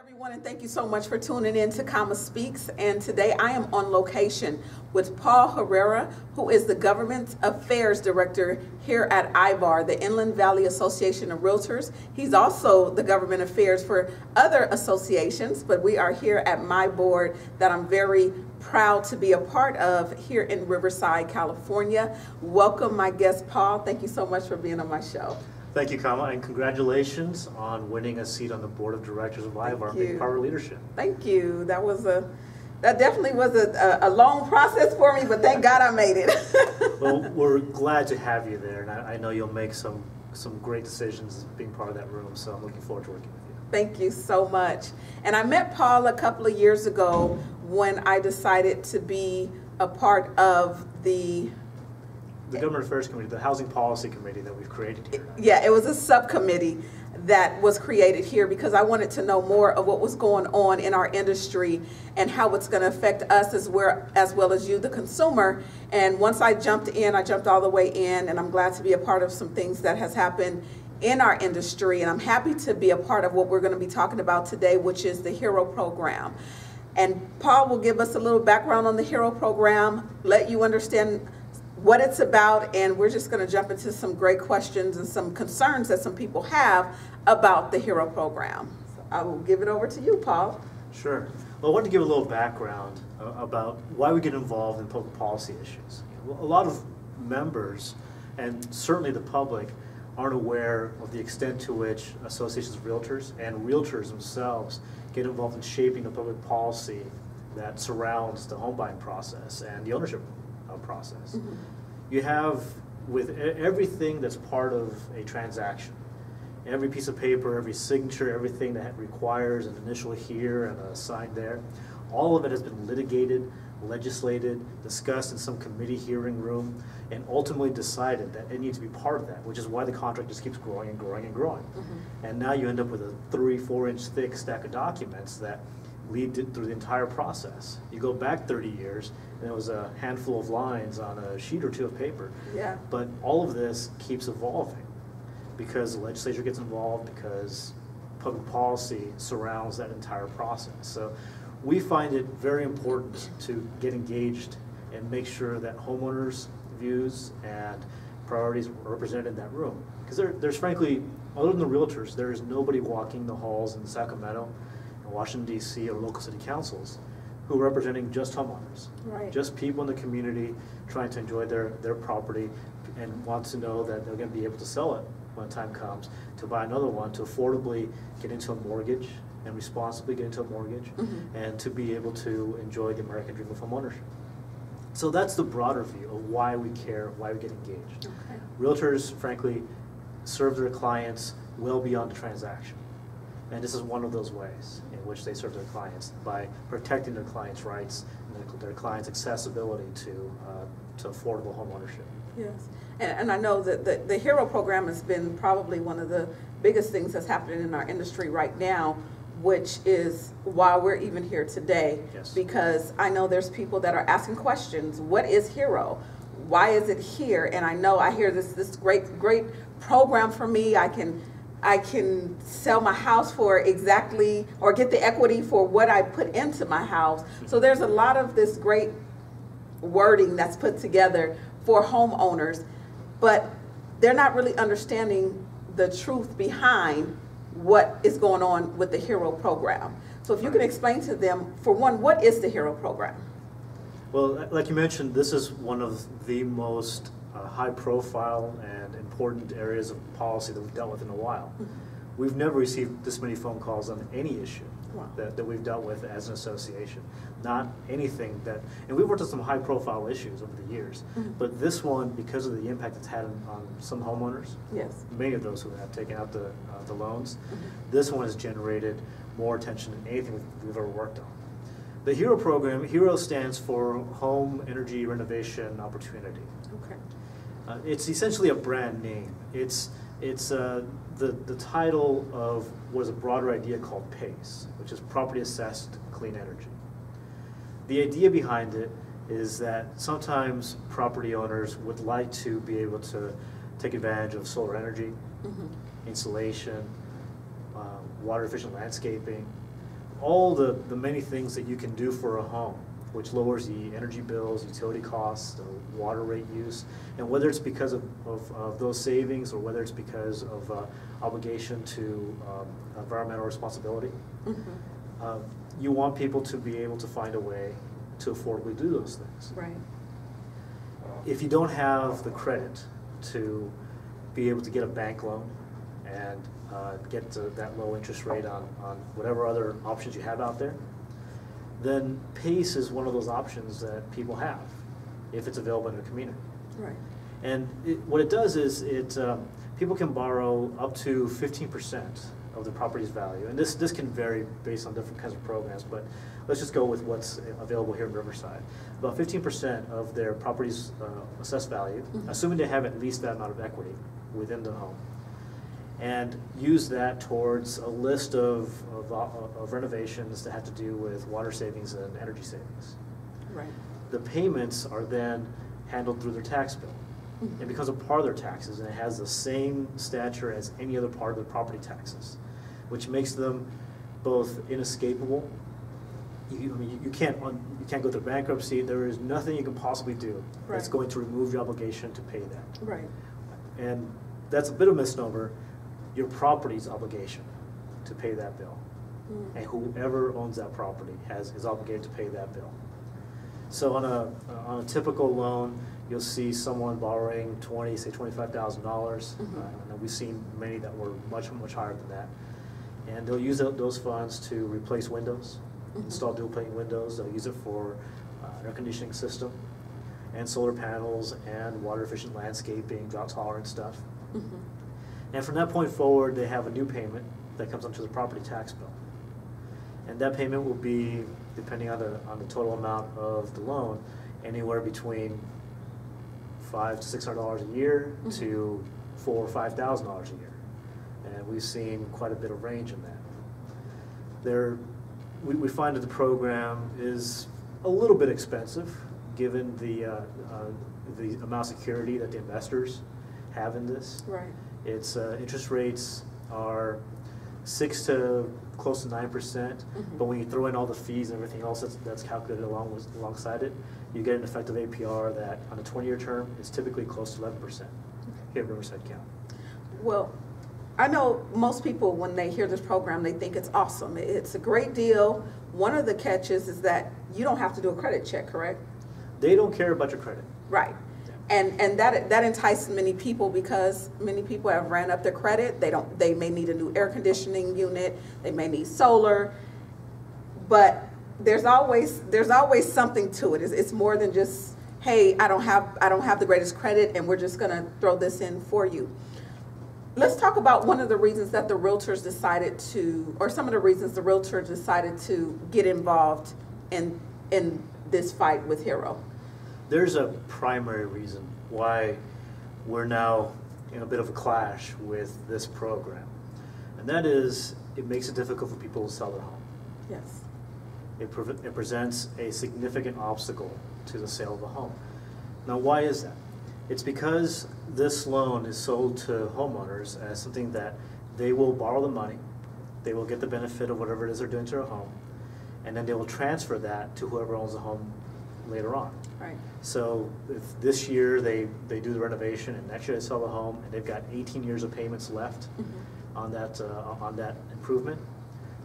Everyone, and thank you so much for tuning in to Comma Speaks. And today I am on location with Paul Herrera, who is the Government Affairs Director here at IVAR, the Inland Valley Association of Realtors. He's also the Government Affairs for other associations, but we are here at my board that I'm very proud to be a part of here in Riverside, California. Welcome, my guest, Paul. Thank you so much for being on my show. Thank you, Kama, and congratulations on winning a seat on the board of directors of IVAR, being part of leadership. Thank you. That definitely was a long process for me, but thank God I made it. Well, we're glad to have you there, and I know you'll make some great decisions being part of that room, so I'm looking forward to working with you. Thank you so much. And I met Paul a couple of years ago when I decided to be a part of the Government Affairs Committee, the Housing Policy Committee that we've created here. Yeah, it was a subcommittee that was created here because I wanted to know more of what was going on in our industry and how it's going to affect us as well as you, the consumer. And once I jumped in, I jumped all the way in, and I'm glad to be a part of some things that has happened in our industry. And I'm happy to be a part of what we're going to be talking about today, which is the HERO program. And Paul will give us a little background on the HERO program, let you understand what it's about, and we're just going to jump into some great questions and some concerns that some people have about the HERO program. So I will give it over to you, Paul. Sure. Well, I wanted to give a little background about why we get involved in public policy issues. A lot of members, and certainly the public, aren't aware of the extent to which associations of realtors and realtors themselves get involved in shaping the public policy that surrounds the home buying process and the ownership process. Mm-hmm. You have, with everything that's part of a transaction, every piece of paper, every signature, everything that requires an initial here and a sign there, all of it has been litigated, legislated, discussed in some committee hearing room, and ultimately decided that it needs to be part of that, which is why the contract just keeps growing and growing and growing. Mm-hmm. And now you end up with a 3-4 inch thick stack of documents that lead through the entire process. You go back 30 years, and it was a handful of lines on a sheet or two of paper. Yeah. But all of this keeps evolving because the legislature gets involved, because public policy surrounds that entire process. So we find it very important to get engaged and make sure that homeowners' views and priorities are represented in that room. Because there's frankly, other than the realtors, there is nobody walking the halls in Sacramento, Washington, D.C., or local city councils who are representing just homeowners, right. Just people in the community trying to enjoy their property and want to know that they're going to be able to sell it when the time comes, to buy another one, to affordably get into a mortgage and responsibly get into a mortgage, mm-hmm. and to be able to enjoy the American dream of homeownership. So that's the broader view of why we care, why we get engaged. Okay. Realtors, frankly, serve their clients well beyond the transaction. And this is one of those ways in which they serve their clients, by protecting their clients' rights and their clients' accessibility to affordable home ownership. Yes, and I know that the HERO program has been probably one of the biggest things that's happening in our industry right now, which is why we're even here today. Yes. Because I know there's people that are asking questions. What is HERO? Why is it here? And I know I hear this great program for me. I can sell my house for exactly, or get the equity for what I put into my house. So there's a lot of this great wording that's put together for homeowners, but they're not really understanding the truth behind what is going on with the HERO program. So if you can explain to them, for one, what is the HERO program? Well, like you mentioned, this is one of the most high profile and important areas of policy that we've dealt with in a while. Mm-hmm. We've never received this many phone calls on any issue. Wow. that we've dealt with as an association. Not anything that, and we've worked on some high profile issues over the years, mm-hmm. but this one, because of the impact it's had on some homeowners, yes. many of those who have taken out the loans, mm-hmm. this one has generated more attention than anything we've ever worked on. The HERO program, HERO stands for Home Energy Renovation Opportunity. Okay. It's essentially a brand name. It's the title of what is a broader idea called PACE, which is Property Assessed Clean Energy. The idea behind it is that sometimes property owners would like to be able to take advantage of solar energy, mm-hmm. insulation, water efficient landscaping, all the many things that you can do for a home, which lowers the energy bills, utility costs, the water rate use, and whether it's because of those savings or whether it's because of obligation to environmental responsibility, you want people to be able to find a way to affordably do those things. Right. If you don't have the credit to be able to get a bank loan and get to that low interest rate on whatever other options you have out there, then PACE is one of those options that people have if it's available in the community. Right. And what it does is people can borrow up to 15% of the property's value. And this can vary based on different kinds of programs, but let's just go with what's available here in Riverside. About 15% of their property's assessed value, assuming they have at least that amount of equity within the home, and use that towards a list of renovations that have to do with water savings and energy savings. Right. The payments are then handled through their tax bill. It becomes a part of their taxes, and it has the same stature as any other part of the property taxes, which makes them both inescapable. You can't go through bankruptcy. There is nothing you can possibly do that's going to remove your obligation to pay that. Right. And that's a bit of a misnomer. Your property's obligation to pay that bill, and whoever owns that property is obligated to pay that bill. So on a typical loan, you'll see someone borrowing $25,000. And we've seen many that were much higher than that, and they'll use those funds to replace windows, install dual pane windows. They'll use it for an air conditioning system, and solar panels, and water efficient landscaping, drought tolerant stuff. And from that point forward, they have a new payment that comes onto the property tax bill. And that payment will be, depending on the total amount of the loan, anywhere between $500 to $600 a year to $4,000 or $5,000 a year. And we've seen quite a bit of range in that. We find that the program is a little bit expensive given the amount of security that the investors have in this. Right. Its interest rates are 6 to close to 9%, but when you throw in all the fees and everything else that's calculated alongside it, you get an effective APR that on a 20-year term is typically close to 11% here in Riverside County. Well, I know most people, when they hear this program, they think it's awesome. It's a great deal. One of the catches is that you don't have to do a credit check, correct? They don't care about your credit. Right. And that entices many people because many people have ran up their credit. They may need a new air conditioning unit. They may need solar, but there's always something to it. It's more than just, hey, I don't have the greatest credit, and we're just gonna throw this in for you. Let's talk about one of the reasons that the realtors decided to, or some of the reasons the realtor decided to get involved in this fight with Hero. There's a primary reason why we're now in a bit of a clash with this program, and that is it makes it difficult for people to sell their home. Yes. It presents a significant obstacle to the sale of a home. Now, why is that? It's because this loan is sold to homeowners as something that they will borrow the money, they will get the benefit of whatever it is they're doing to their home, and then they will transfer that to whoever owns the home later on. Right. So if this year they do the renovation and next year they sell the home and they've got 18 years of payments left on that improvement,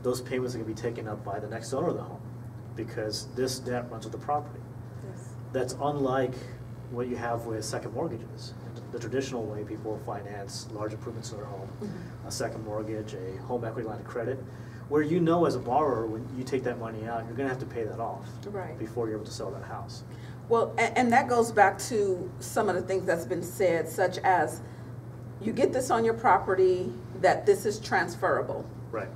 those payments are going to be taken up by the next owner of the home because this debt runs with the property. Yes. That's unlike what you have with second mortgages. The traditional way people finance large improvements to their home, a second mortgage, a home equity line of credit, where you know as a borrower when you take that money out, you're going to have to pay that off before you're able to sell that house. Well, and that goes back to some of the things that's been said, such as you get this on your property, that this is transferable. Right.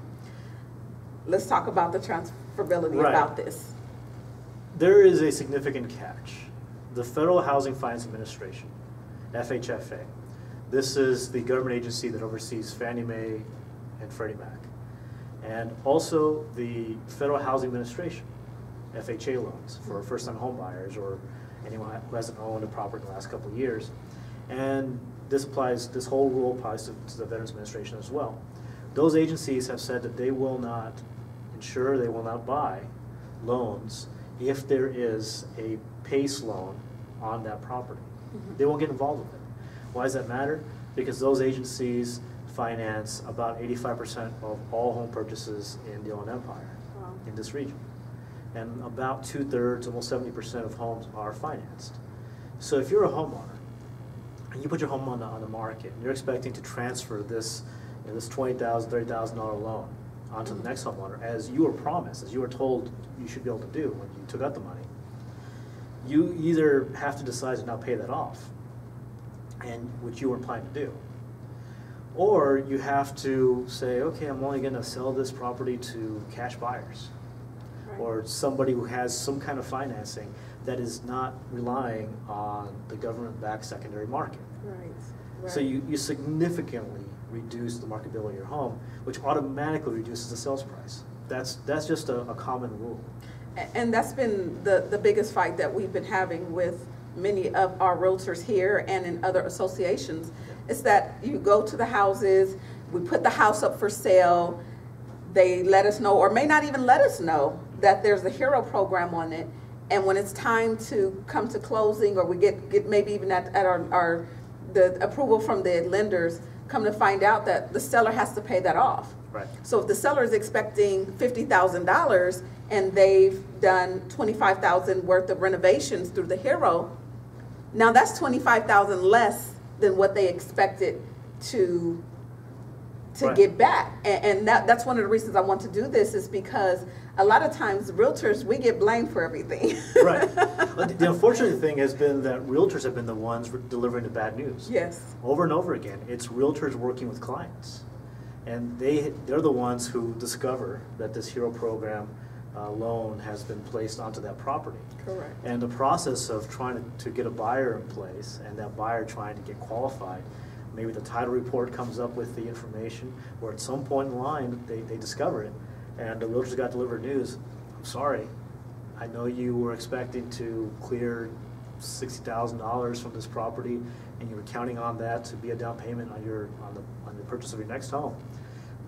Let's talk about the transferability about this. There is a significant catch. The Federal Housing Finance Administration, FHFA, this is the government agency that oversees Fannie Mae and Freddie Mac, and also the Federal Housing Administration, FHA loans for first-time home buyers or anyone who hasn't owned a property in the last couple of years. And this whole rule applies to the Veterans Administration as well. Those agencies have said that they will not ensure they will not buy loans if there is a PACE loan on that property. They won't get involved with it. Why does that matter? Because those agencies finance about 85% of all home purchases in the Inland Empire, in this region. And about 2/3, almost 70% of homes are financed. So if you're a homeowner, and you put your home on the market, and you're expecting to transfer this, this $20,000, $30,000 loan onto the next homeowner, as you were promised, as you were told you should be able to do when you took out the money, you either have to decide to not pay that off, and which you weren't planning to do, or you have to say, okay, I'm only going to sell this property to cash buyers, or somebody who has some kind of financing that is not relying on the government-backed secondary market. Right. So you significantly reduce the marketability of your home, which automatically reduces the sales price. That's just a common rule. And that's been the biggest fight that we've been having with many of our realtors here and in other associations, is that you go to the houses, we put the house up for sale, they let us know, or may not even let us know, that there's a HERO program on it, and when it's time to come to closing, or we get maybe even at the approval from the lenders, come to find out that the seller has to pay that off. Right. So if the seller is expecting $50,000 and they've done $25,000 worth of renovations through the HERO, now that's $25,000 less than what they expected to get back. And that's one of the reasons I want to do this, is because a lot of times realtors, we get blamed for everything. Right. The unfortunate thing has been that realtors have been the ones delivering the bad news. Yes. Over and over again. It's realtors working with clients. And they're the ones who discover that this HERO program loan has been placed onto that property. Correct. And the process of trying to get a buyer in place, and that buyer trying to get qualified, maybe the title report comes up with the information, or at some point in the line they discover it, and the realtors got delivered news. I'm sorry, I know you were expecting to clear $60,000 from this property, and you were counting on that to be a down payment on the purchase of your next home.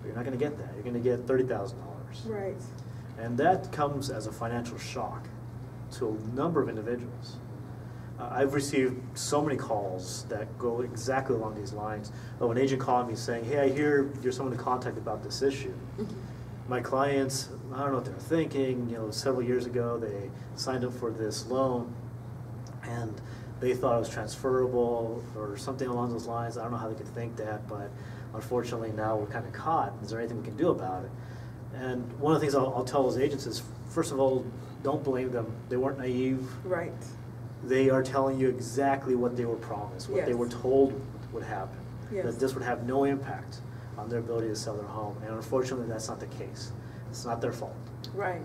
But you're not going to get that. You're going to get $30,000. Right. And that comes as a financial shock to a number of individuals. I've received so many calls that go exactly along these lines. An agent called me saying, hey, I hear you're someone to contact about this issue. My clients, I don't know what they're thinking, several years ago they signed up for this loan and they thought it was transferable or something along those lines. I don't know how they could think that, but unfortunately now we're kind of caught. Is there anything we can do about it? And one of the things I'll tell those agents is, first of all, don't blame them. They weren't naive. Right. They are telling you exactly what they were promised, what they were told would happen, that this would have no impact on their ability to sell their home. And unfortunately, that's not the case. It's not their fault. Right.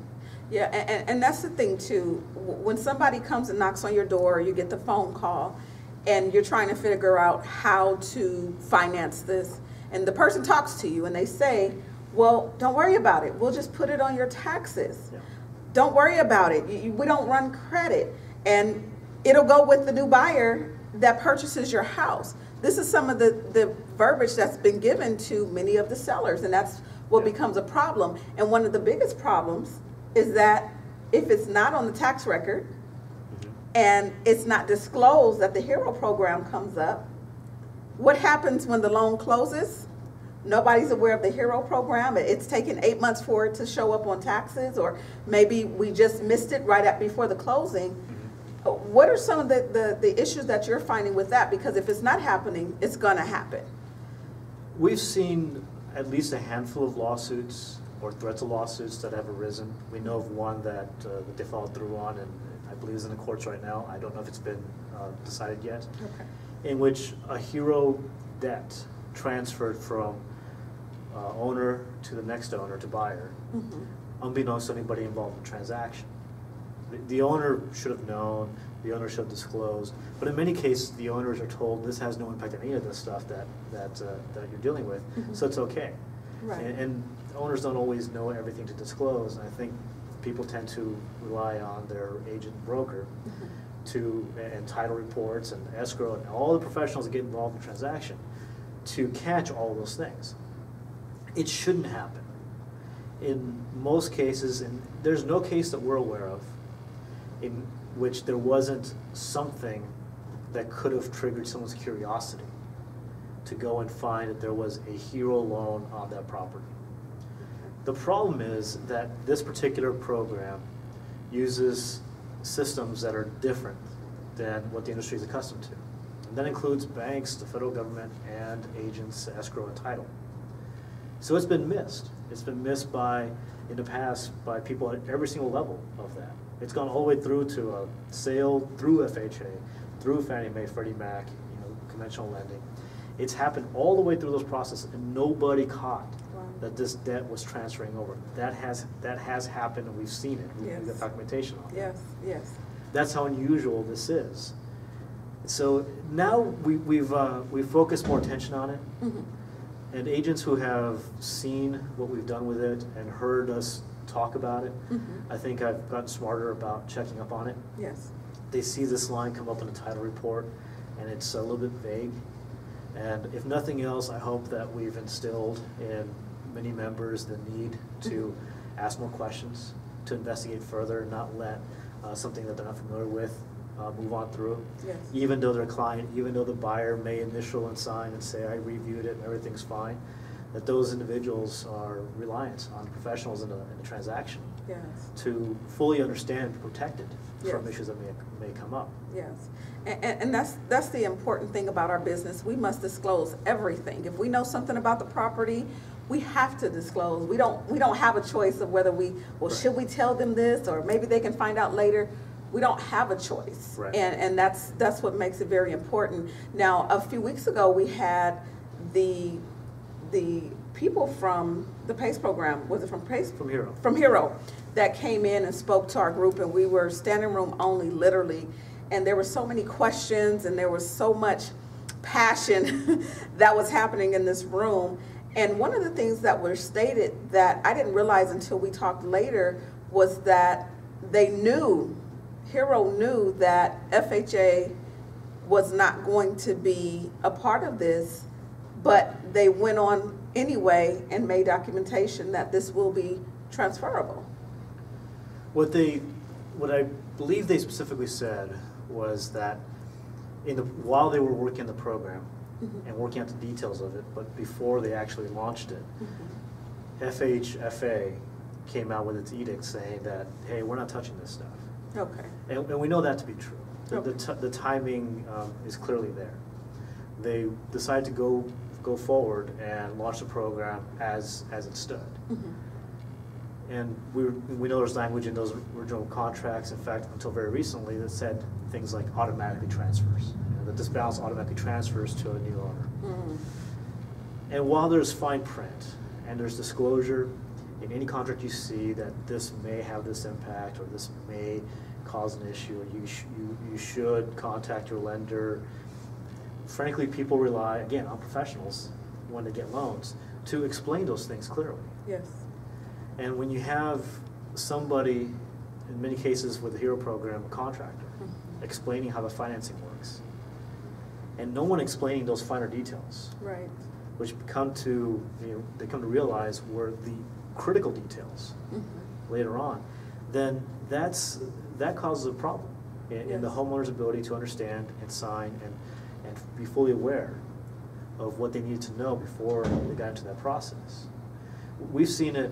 Yeah, and that's the thing too. When somebody comes and knocks on your door, you get the phone call, and you're trying to figure out how to finance this, and the person talks to you and they say, well, don't worry about it. We'll just put it on your taxes. Yeah. Don't worry about it. We don't run credit. And it'll go with the new buyer that purchases your house. This is some of the verbiage that's been given to many of the sellers, and that's what becomes a problem. And one of the biggest problems is that if it's not on the tax record and it's not disclosed that the HERO program comes up, what happens when the loan closes? Nobody's aware of the HERO program. It's taken 8 months for it to show up on taxes, or maybe we just missed it right before the closing. What are some of the issues that you're finding with that? Because if it's not happening, it's going to happen. We've seen at least a handful of lawsuits or threats of lawsuits that have arisen. We know of one that they followed through on, and I believe is in the courts right now. I don't know if it's been decided yet. Okay. In which a HERO debt transferred from owner to the next owner, to buyer, unbeknownst to anybody involved in the transaction. The owner should have known, the owner should have disclosed, but in many cases the owners are told this has no impact on any of the stuff that you're dealing with, so it's okay. Right. And owners don't always know everything to disclose, and I think people tend to rely on their agent and broker and title reports and escrow and all the professionals that get involved in the transaction to catch all those things. It shouldn't happen. in most cases, and there's no case that we're aware of in which there wasn't something that could have triggered someone's curiosity to go and find that there was a hero loan on that property. The problem is that this particular program uses systems that are different than what the industry is accustomed to. And that includes banks, the federal government, and agents, escrow, and title. So it's been missed. It's been missed in the past by people at every single level of that. It's gone all the way through to a sale through FHA, through Fannie Mae, Freddie Mac, conventional lending. It's happened all the way through those processes, and nobody caught that this debt was transferring over. That has happened, and we've seen it. We've got documentation on it. Yes, yes. That's how unusual this is. So now we've focused more attention on it, and agents who have seen what we've done with it and heard us talk about it, I think I've gotten smarter about checking up on it. Yes. They see this line come up in the title report, and it's a little bit vague. And if nothing else, I hope that we've instilled in many members the need to ask more questions, to investigate further, and not let something that they're not familiar with move on through. Yes. Even though their client, even though the buyer may initial and sign and say, I reviewed it and everything's fine, that those individuals are reliant on professionals in the transaction to fully understand and be protected from issues that may come up. Yes, and that's the important thing about our business. We must disclose everything. If we know something about the property, we have to disclose. We don't have a choice of whether should we tell them this, or maybe they can find out later. We don't have a choice, right. And that's what makes it very important. Now, a few weeks ago, we had the people from the PACE program, was it from PACE? From Hero. From Hero, that came in and spoke to our group, and we were standing room only, literally, and there were so many questions, and there was so much passion that was happening in this room. And one of the things that were stated that I didn't realize until we talked later was that Hero knew that FHA was not going to be a part of this, but they went on anyway and made documentation that this will be transferable. What I believe they specifically said was that while they were working the program and working out the details of it, but before they actually launched it, FHFA came out with its edict saying that, hey, we're not touching this stuff. Okay. And we know that to be true. Okay. The timing is clearly there. They decided to go forward and launch the program as it stood. And we know there's language in those original contracts, in fact, until very recently, that said things like automatically transfers. That this balance automatically transfers to a new owner. And while there's fine print and there's disclosure in any contract you see that this may have this impact or this may cause an issue, or you should contact your lender. Frankly, people rely, again, on professionals when they get loans to explain those things clearly. Yes. And when you have somebody, in many cases with the Hero program, a contractor, explaining how the financing works, and no one explaining those finer details, right, which they come to realize were the critical details later on, then that causes a problem in the homeowner's ability to understand and sign and be fully aware of what they needed to know before they got into that process. We've seen it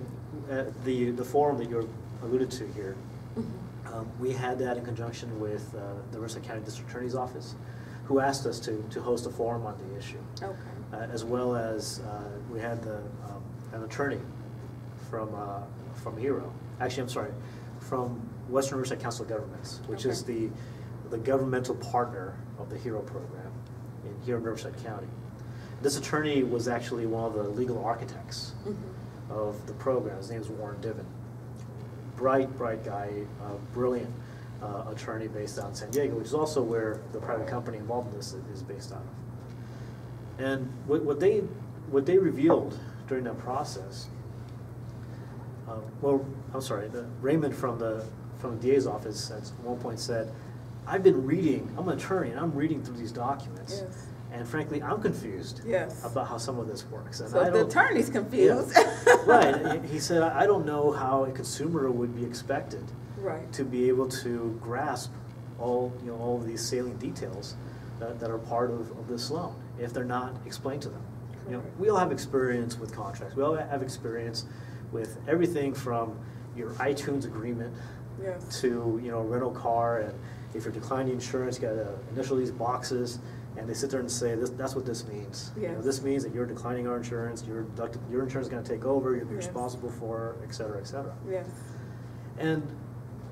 at the forum that you alluded to here. We had that in conjunction with the Riverside County District Attorney's Office, who asked us to host a forum on the issue. Okay. As well as we had an attorney from Hero. Actually, I'm sorry, from Western Riverside Council of Governments, which is the governmental partner of the Hero program here in Riverside County. This attorney was actually one of the legal architects of the program. His name is Warren Diven. Bright guy, brilliant attorney based out in San Diego, which is also where the private company involved in this is based out of. And what they revealed during that process, Raymond from the DA's office at one point said, I'm an attorney and I'm reading through these documents, And frankly, I'm confused about how some of this works. And so the attorney's confused. Yeah, right. He said, I don't know how a consumer would be expected to be able to grasp all of these salient details that are part of this loan if they're not explained to them. We all have experience with contracts. We all have experience with everything from your iTunes agreement to a rental car, and if you're declining insurance, you got to initial these boxes, and they sit there and say, that's what this means. This means that you're declining our insurance, your insurance is going to take over, you'll be responsible for, et cetera, et cetera. And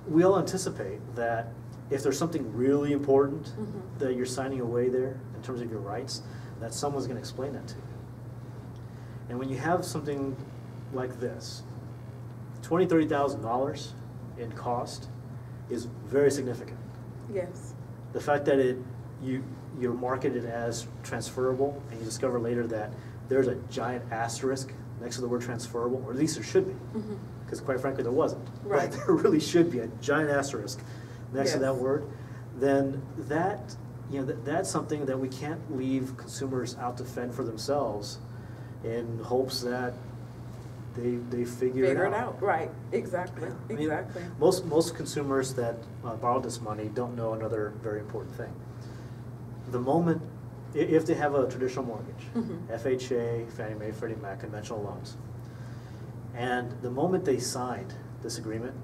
we all anticipate that if there's something really important that you're signing away there in terms of your rights, that someone's going to explain that to you. And when you have something like this, $20,000, $30,000 in cost is very significant. The fact that you're marketed as transferable, and you discover later that there's a giant asterisk next to the word transferable, or at least there should be, because quite frankly there wasn't. But there really should be a giant asterisk next to that word. Then that's something that we can't leave consumers out to fend for themselves in hopes that they figure it out. Right, exactly. Most consumers that borrow this money don't know another very important thing. The moment, if they have a traditional mortgage, FHA, Fannie Mae, Freddie Mac, conventional loans, and the moment they signed this agreement,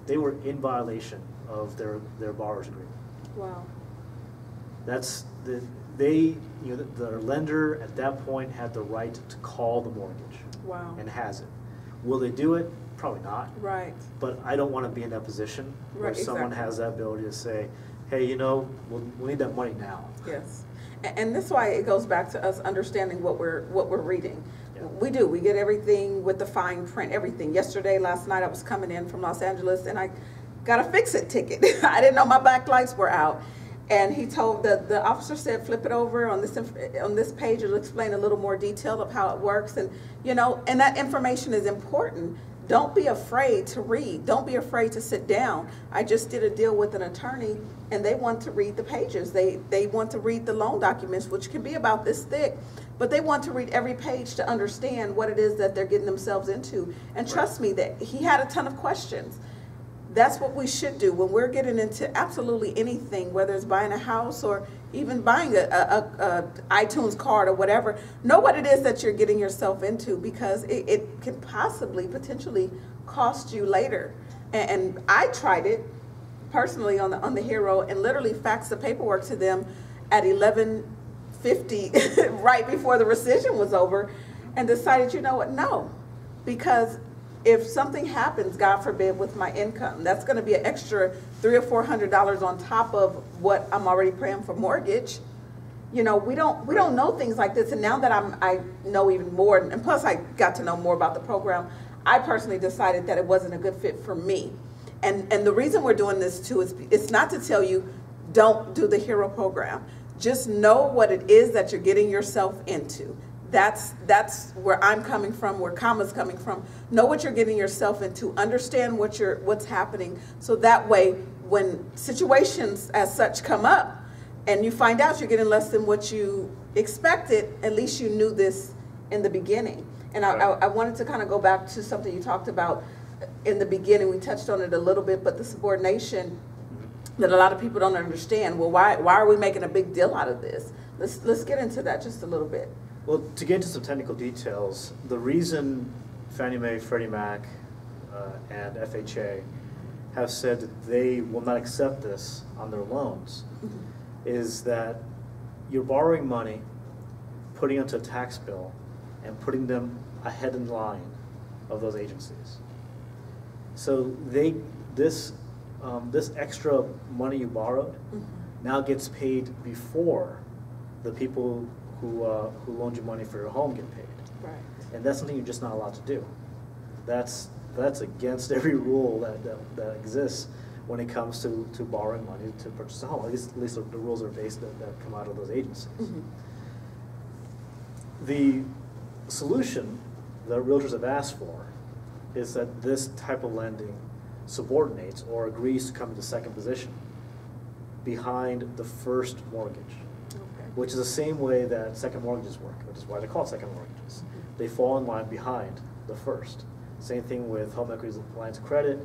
they were in violation of their borrower's agreement. Wow. That's the lender at that point had the right to call the mortgage. And has it. Will they do it? Probably not. But I don't want to be in that position where someone has that ability to say, hey, we'll need that money now. And that's why it goes back to us understanding what we're reading. We do. We get everything with the fine print, everything. Last night I was coming in from Los Angeles and I got a fix-it ticket. I didn't know my back lights were out. And he told the officer said, flip it over on this page. It'll explain a little more detail of how it works, and and that information is important. Don't be afraid to read. Don't be afraid to sit down. I just did a deal with an attorney, and they want to read the pages. They want to read the loan documents, which can be about this thick, but they want to read every page to understand what it is that they're getting themselves into. And trust me, that he had a ton of questions. That's what we should do when we're getting into absolutely anything, whether it's buying a house or even buying a iTunes card or whatever. Know what it is that you're getting yourself into, because it can potentially cost you later. And I tried it personally on the Hero and literally faxed the paperwork to them at 11:50 right before the rescission was over, and decided, you know what, no, because if something happens, God forbid, with my income, that's going to be an extra $300 or $400 on top of what I'm already paying for mortgage. We don't know things like this, and now that I know even more, and plus I got to know more about the program, I personally decided that it wasn't a good fit for me. And the reason we're doing this too is it's not to tell you don't do the Hero program. Just know what it is that you're getting yourself into. That's where I'm coming from, where Kama's coming from. Know what you're getting yourself into. Understand what's happening, so that way when situations as such come up and you find out you're getting less than what you expected, at least you knew this in the beginning. And I wanted to kind of go back to something you talked about in the beginning. We touched on it a little bit, but the subordination that a lot of people don't understand. Well, why are we making a big deal out of this? Let's get into that just a little bit. Well, to get into some technical details, the reason Fannie Mae, Freddie Mac, and FHA have said that they will not accept this on their loans is that you're borrowing money, putting it onto a tax bill, and putting them ahead in line of those agencies. So this extra money you borrowed now gets paid before the people who loaned you money for your home get paid. And that's something you're just not allowed to do. That's against every rule that exists when it comes to borrowing money to purchase a home. At least the rules are based that come out of those agencies. The solution that realtors have asked for is that this type of lending subordinates or agrees to come into second position behind the first mortgage. which is the same way that second mortgages work, which is why they're called second mortgages. They fall in line behind the first. Same thing with home equity lines of credit,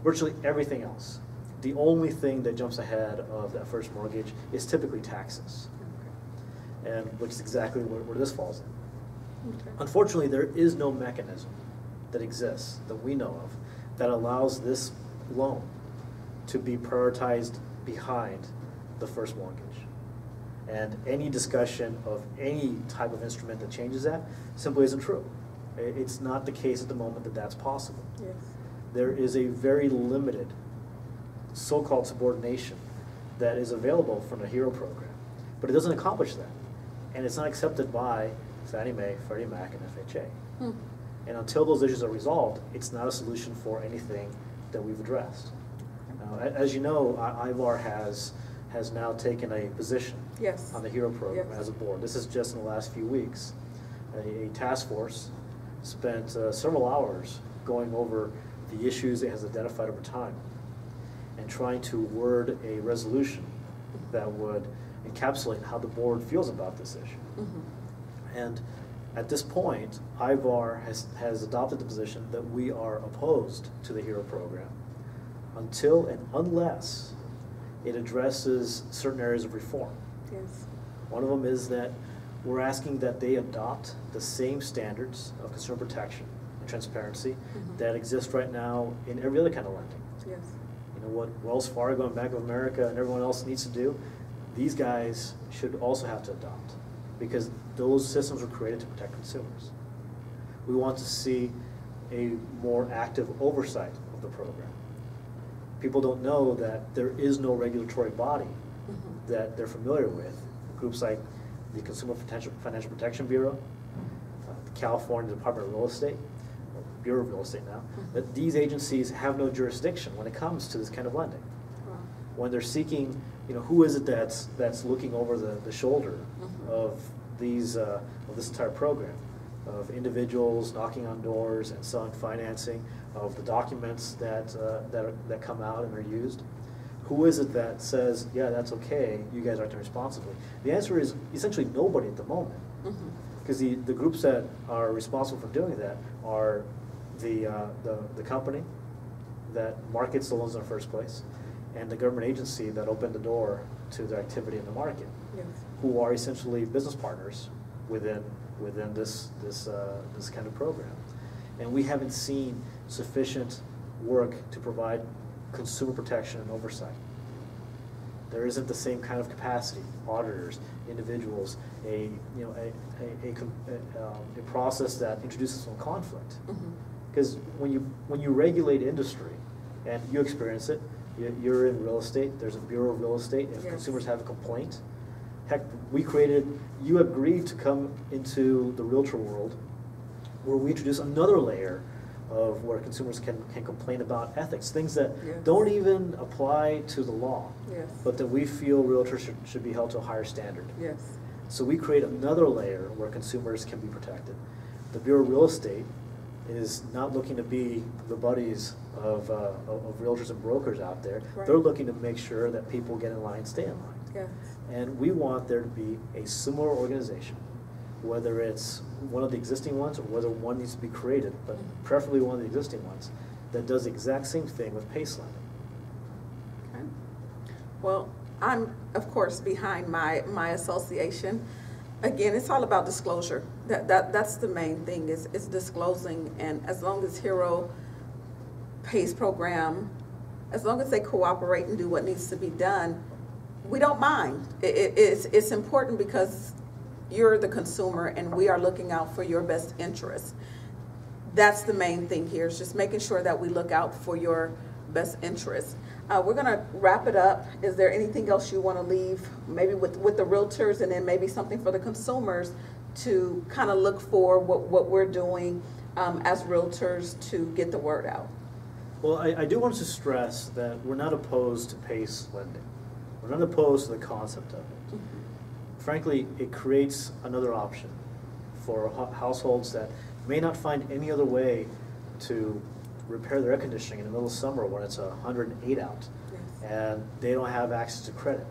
virtually everything else. The only thing that jumps ahead of that first mortgage is typically taxes, and which is exactly where this falls in. Okay. Unfortunately, there is no mechanism that exists that we know of that allows this loan to be prioritized behind the first mortgage. And any discussion of any type of instrument that changes that simply isn't true. It's not the case at the moment that that's possible. Yes. There is a very limited so-called subordination that is available from the HERO program, but it doesn't accomplish that. And it's not accepted by Fannie Mae, Freddie Mac, and FHA. And until those issues are resolved, it's not a solution for anything that we've addressed. As you know, IVAR has now taken a position Yes. on the HERO program Yes. as a board. This is just in the last few weeks. A task force spent several hours going over the issues it has identified over time and trying to word a resolution that would encapsulate how the board feels about this issue. And at this point, IVAR has adopted the position that we are opposed to the HERO program until and unless it addresses certain areas of reform. Yes. One of them is that we're asking that they adopt the same standards of consumer protection and transparency that exist right now in every other kind of lending. Yes. You know, what Wells Fargo and Bank of America and everyone else needs to do, these guys should also have to adopt, because those systems were created to protect consumers. We want to see a more active oversight of the program. People don't know that there is no regulatory body that they're familiar with. Groups like the Consumer Financial Protection Bureau, the California Department of Real Estate, or Bureau of Real Estate now, that these agencies have no jurisdiction when it comes to this kind of lending. Wow. When they're seeking, you know, who is it that's looking over the shoulder of these of this entire program, of individuals knocking on doors and selling financing, of the documents that come out and are used. Who is it that says, yeah, that's okay, you guys aren't responsible? The answer is essentially nobody at the moment. Because the groups that are responsible for doing that are the company that markets the loans in the first place, and the government agency that opened the door to their activity in the market, Yes. who are essentially business partners within this kind of program. And we haven't seen sufficient work to provide consumer protection and oversight. There isn't the same kind of capacity, auditors, individuals, a process that introduces some conflict. Because when you regulate industry, and you experience it, you're in real estate, there's a Bureau of Real Estate, if Yes. consumers have a complaint, heck, you agreed to come into the realtor world where we introduce another layer of where consumers can complain about ethics, things that Yes. don't even apply to the law, Yes. but that we feel realtors should be held to a higher standard. Yes. So we create another layer where consumers can be protected. The Bureau of Real Estate is not looking to be the buddies of realtors and brokers out there. Right. They're looking to make sure that people get in line, stay in line. Yes. And we want there to be a similar organization, whether it's one of the existing ones or whether one needs to be created, but preferably one of the existing ones, that does the exact same thing with PACE lending. Okay. Well, I'm, of course, behind my association. Again, it's all about disclosure. That's the main thing, is disclosing. And as long as HERO PACE program, as long as they cooperate and do what needs to be done, we don't mind. It's important because you're the consumer and we are looking out for your best interest. That's the main thing here, is just making sure that we look out for your best interest. We're gonna wrap it up. Is there anything else you wanna leave, maybe with the realtors, and then maybe something for the consumers to kind of look for what we're doing as realtors to get the word out? Well, I do want to stress that we're not opposed to PACE lending. We're not opposed to the concept of it. Frankly, it creates another option for households that may not find any other way to repair their air conditioning in the middle of summer when it's 108 out, Yes. and they don't have access to credit.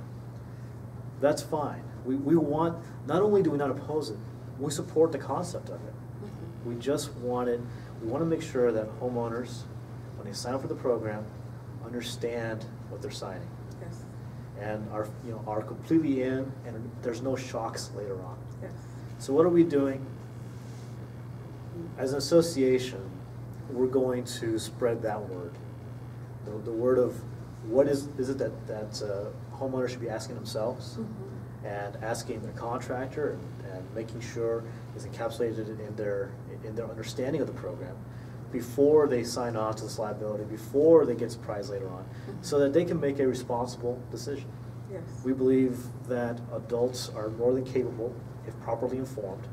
That's fine. We want, not only do we not oppose it, we support the concept of it. We just want it, we want to make sure that homeowners, when they sign up for the program, understand what they're signing. Yes. And are completely in, and there's no shocks later on. Yes. So what are we doing? As an association, we're going to spread that word. The word of what is it that homeowners should be asking themselves, and asking their contractor, and making sure is encapsulated in their understanding of the program before they sign on to this liability, before they get surprised later on, so that they can make a responsible decision. Yes. We believe that adults are more than capable, if properly informed,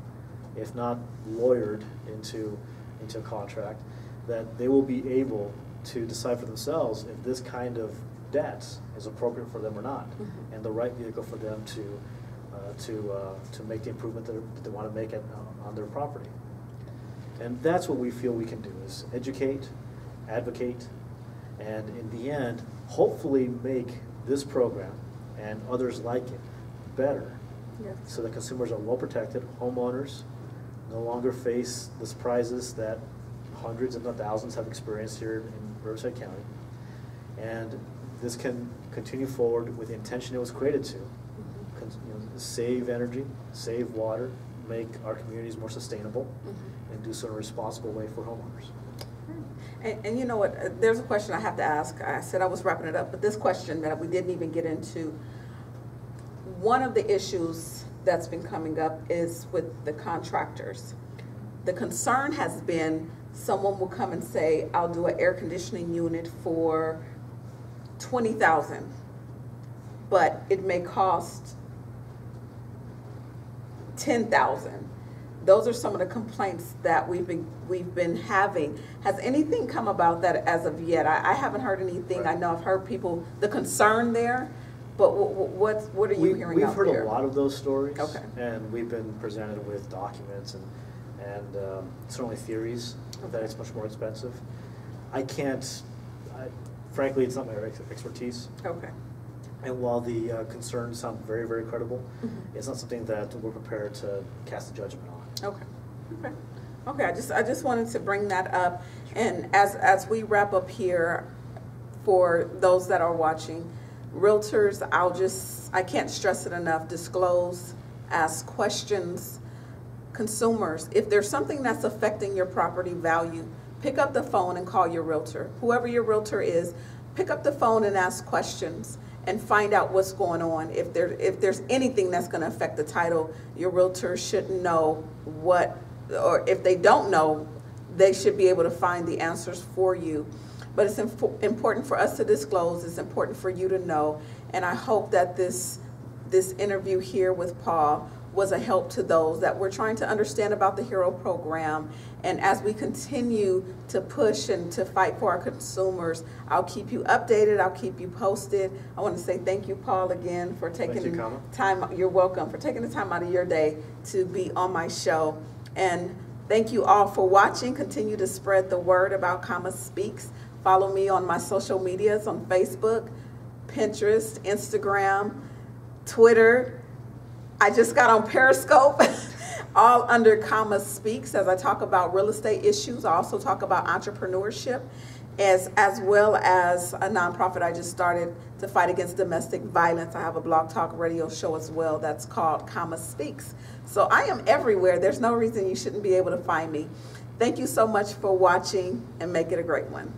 if not lawyered into a contract, that they will be able to decide for themselves if this kind of debt is appropriate for them or not, and the right vehicle for them to make the improvement that they want to make on their property. And that's what we feel we can do, is educate, advocate, and in the end, hopefully make this program and others like it better. Yes. So that consumers are well protected, homeowners no longer face the surprises that hundreds, if not thousands, have experienced here in Riverside County. And this can continue forward with the intention it was created to. Save energy, save water, make our communities more sustainable, and do so in a responsible way for homeowners. And you know what, there's a question I have to ask. I said I was wrapping it up, but this question that we didn't even get into, one of the issues that's been coming up is with the contractors. The concern has been someone will come and say, I'll do an air conditioning unit for $20,000, but it may cost $10,000. Those are some of the complaints that we've been having. Has anything come about that as of yet? I haven't heard anything. Right. I know I've heard people, the concern there, but what are you hearing out there? We've heard a lot of those stories. Okay. And we've been presented with documents and certainly theories that it's much more expensive. Frankly, it's not my expertise. Okay. And while the concerns sound very, very credible, it's not something that we're prepared to cast a judgment on. Okay. Okay. Okay. I just wanted to bring that up, and as we wrap up here, for those that are watching, realtors, I can't stress it enough. Disclose, ask questions. Consumers, if there's something that's affecting your property value, pick up the phone and call your realtor. Whoever your realtor is, pick up the phone and ask questions and find out what's going on. If there's anything that's going to affect the title, your realtor should know what, or if they don't know, they should be able to find the answers for you. But it's important for us to disclose. It's important for you to know. And I hope that this interview here with Paul was a help to those that we're trying to understand about the HERO program. And as we continue to push and to fight for our consumers, I'll keep you updated, I'll keep you posted. I want to say thank you, Paul, again, for taking time. You're welcome, for taking the time out of your day to be on my show. And thank you all for watching. Continue to spread the word about Kama Speaks. Follow me on my social medias on Facebook, Pinterest, Instagram, Twitter. I just got on Periscope, all under Kama Speaks, as I talk about real estate issues. I also talk about entrepreneurship, as well as a nonprofit I just started to fight against domestic violence. I have a blog talk radio show as well that's called Kama Speaks. So I am everywhere. There's no reason you shouldn't be able to find me. Thank you so much for watching, and make it a great one.